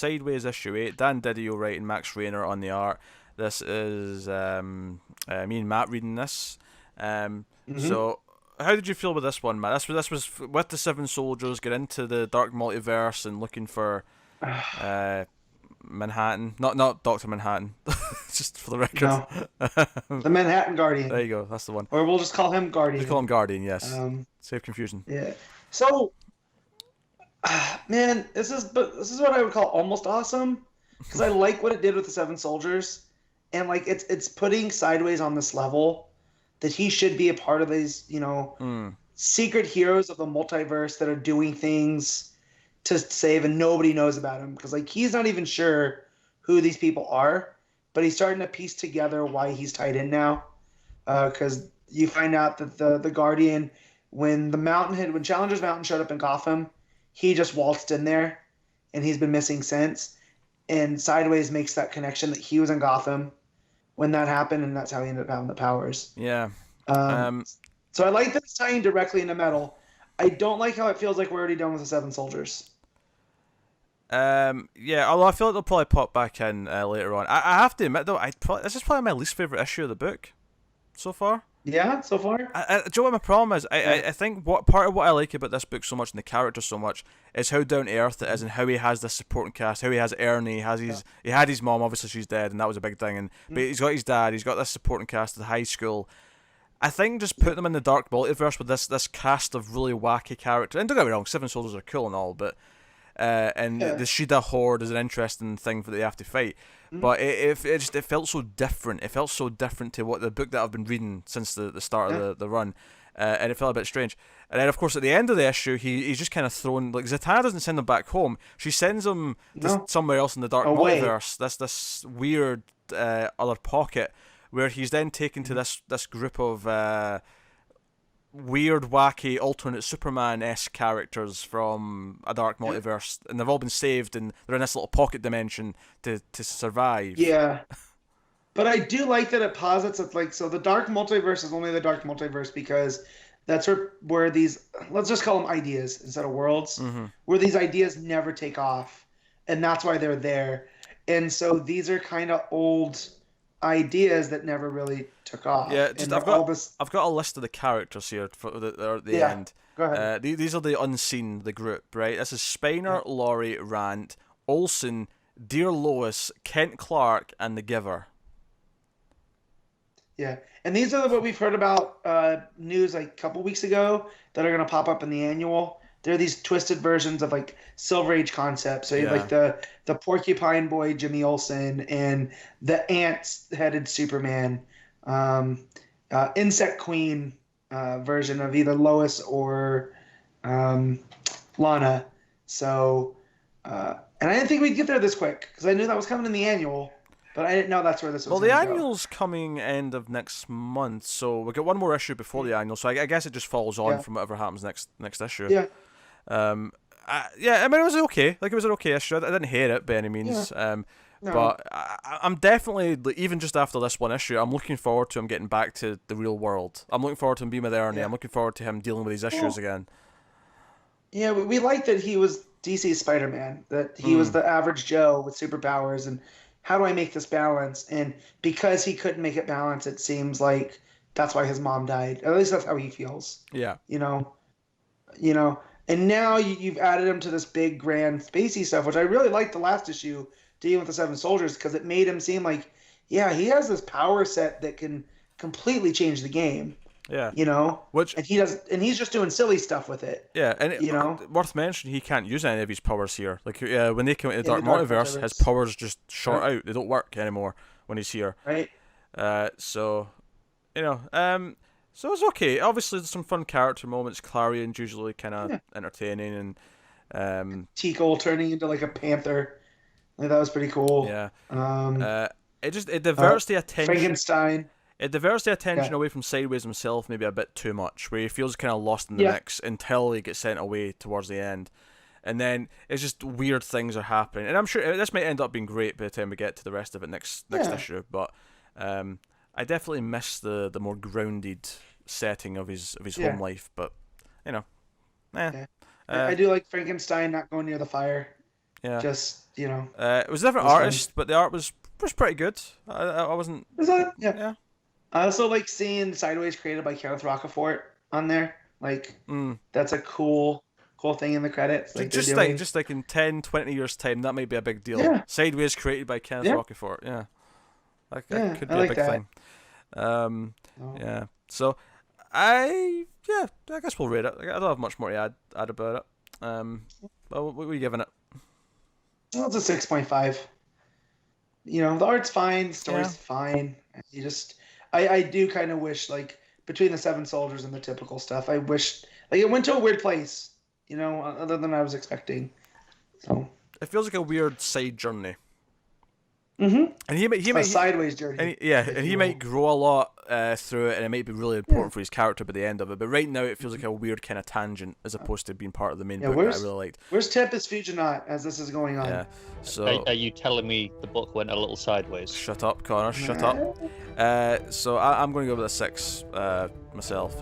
Sideways issue 8. Dan Didio writing, Max Rayner on the art. This is me and Matt reading this. Hmm. So, how did you feel with this one, Matt? This was with the Seven Soldiers, get into the Dark Multiverse and looking for uh, Manhattan. Not Doctor Manhattan, just for the record. No, the Manhattan There Guardian, you go. That's the one. or we'll just call him Just call him Guardian. Guardian. Yes. Um, Save confusion. yeah. So, man, this is what I would call almost awesome because I like what it did with the Seven Soldiers, and like it's putting Sideways on this level that he should be a part of these, Mm. secret heroes of the multiverse that are doing things to save, and nobody knows about him because like he's not even sure who these people are, but he's starting to piece together why he's tied in now. Because you find out that the Guardian, when Challenger's Mountain showed up in Gotham, he just waltzed in there, and he's been missing since. And Sideways makes that connection that he was in Gotham when that happened, and that's how he ended up having the powers. Yeah. Um, Um. so I like that it's tying directly into metal. I don't like how it feels like we're already done with the Seven Soldiers. Yeah, although I feel like they'll probably pop back in later on. I have to admit though, this is probably my least favorite issue of the book so far. Yeah, so far. Do you know what my problem is? Yeah. I think what part of what I like about this book so much and the character so much is how down to earth it is and how he has this supporting cast. How he has Ernie, Yeah. he had his mom. Obviously, she's dead, and that was a big thing. But Mm. he's got his dad. He's got this supporting cast at the high school. I think just putting them in the dark multiverse with this cast of really wacky characters. And don't get me wrong, Seven Soldiers are cool and all, but and Yeah. the Shida Horde is an interesting thing that they have to fight. Mm. But it felt so different. It felt so different to what the book that I've been reading since the start of Yeah. the run, and it felt a bit strange. And then of course at the end of the issue, he's just kind of thrown like Zatanna doesn't send him back home. She sends him to No. somewhere else in the dark Away. multiverse. This weird other pocket where he's then taken to Mhm. this group of weird, wacky, alternate Superman-esque characters from a dark Yeah. multiverse, and they've all been saved, and they're in this little pocket dimension to survive. Yeah. But I do like that it posits it like so the dark multiverse is only the dark multiverse because that's where these, let's just call them ideas instead of worlds, Hmm. where these ideas never take off, and that's why they're there. And so these are kind of old ideas that never really took off, Yeah, just and they're all this. I've got a list of the characters here for the Yeah. end. Go ahead. These are the unseen, the group, right? This is Spiner, Yeah. Laurie, Rand, Olsen, Dear Lois, Kent Clark, and the Giver. Yeah, and these are what we've heard about news like a couple weeks ago that are going to pop up in the annual. They're these twisted versions of like Silver Age concepts. So you have Yeah. like the Porcupine Boy Jimmy Olsen and the ants-headed Superman, um, Insect Queen version of either Lois or um, Lana. So, and I didn't think we'd get there this quick because I knew that was coming in the annual, but I didn't know that's where this Well, was the going to go. annual's coming end of next month, so we got one more issue before the annual. So I guess it just follows on Yeah, from whatever happens next issue. yeah, Um, yeah, I mean it was okay. Like it was an okay issue. I didn't hate it by any yeah. means. No. But I'm definitely like, even just after this one issue, I'm looking forward to him getting back to the real world. I'm looking forward to him being with Ernie. Yeah. I'm looking forward to him dealing with these issues Well, again. yeah, we like that he was DC's Spider-Man, that he was Mm, the average Joe with superpowers, and how do I make this balance? And because he couldn't make it balance, it seems like that's why his mom died. At least that's how he feels, yeah, you know, you know. And now you've added him to this big, grand, spacey stuff, which I really liked the last issue dealing with the Seven Soldiers because it made him seem like, yeah, he has this power set that can completely change the game, yeah. you know. Which And he's just doing silly stuff with it, yeah, and you know, worth mentioning, he can't use any of his powers here. Like when they come into the in the Dark Dark Multiverse, his Multiverse. powers just short Yeah. out. They don't work anymore when he's here. Right? So you know, so it's okay. Obviously, there's some fun character moments. Clarion's usually kind of Yeah. entertaining, and Tikal turning into like a panther. Like that was pretty cool. yeah, Um, uh, it uh, diverts the attention. Frankenstein. It diverts the attention Yeah. away from Sideways himself maybe a bit too much, where he feels kind of lost in the Yeah. mix until he gets sent away towards the end. And then it's just weird things are happening, and I'm sure this might end up being great by the time we get to the rest of it next Yeah. issue. But I definitely miss the more grounded setting of his home Yeah. life. But you know, eh, Yeah. I uh, do like Frankenstein not going near the fire. Yeah. Just, you know. It was a different It was fun. artist, but the art was pretty good. I wasn't. Is that? Yeah. Yeah. I also like seeing Sideways created by Kenneth Rocafort on there. Like, that's a cool thing in the credits. Like, Just like in 10, 20 years time, that might be a big deal. Yeah. Sideways created by Kenneth Rocafort. Yeah. That could be I a like big that. thing. Yeah. So I guess we'll rate it. I don't have much more to add about it. Well, what are you giving it? Well, it's a 6.5. You know, the art's fine, the story's fine. You just, I do kind of wish, like, between the Seven Soldiers and the typical stuff, I wish, like, it went to a weird place, you know, other than I was expecting. So it feels like a weird side journey. Mm-hmm. And he might a sideways journey. And he might grow a lot through it, and it might be really important for his character by the end of it. But right now, it feels like a weird kind of tangent as opposed to being part of the main book that I really liked. Where's Tempest Fuginaut as this is going on? Yeah. So are you telling me the book went a little sideways? Shut up, Connor. Shut up. So I'm going to go with a 6 myself.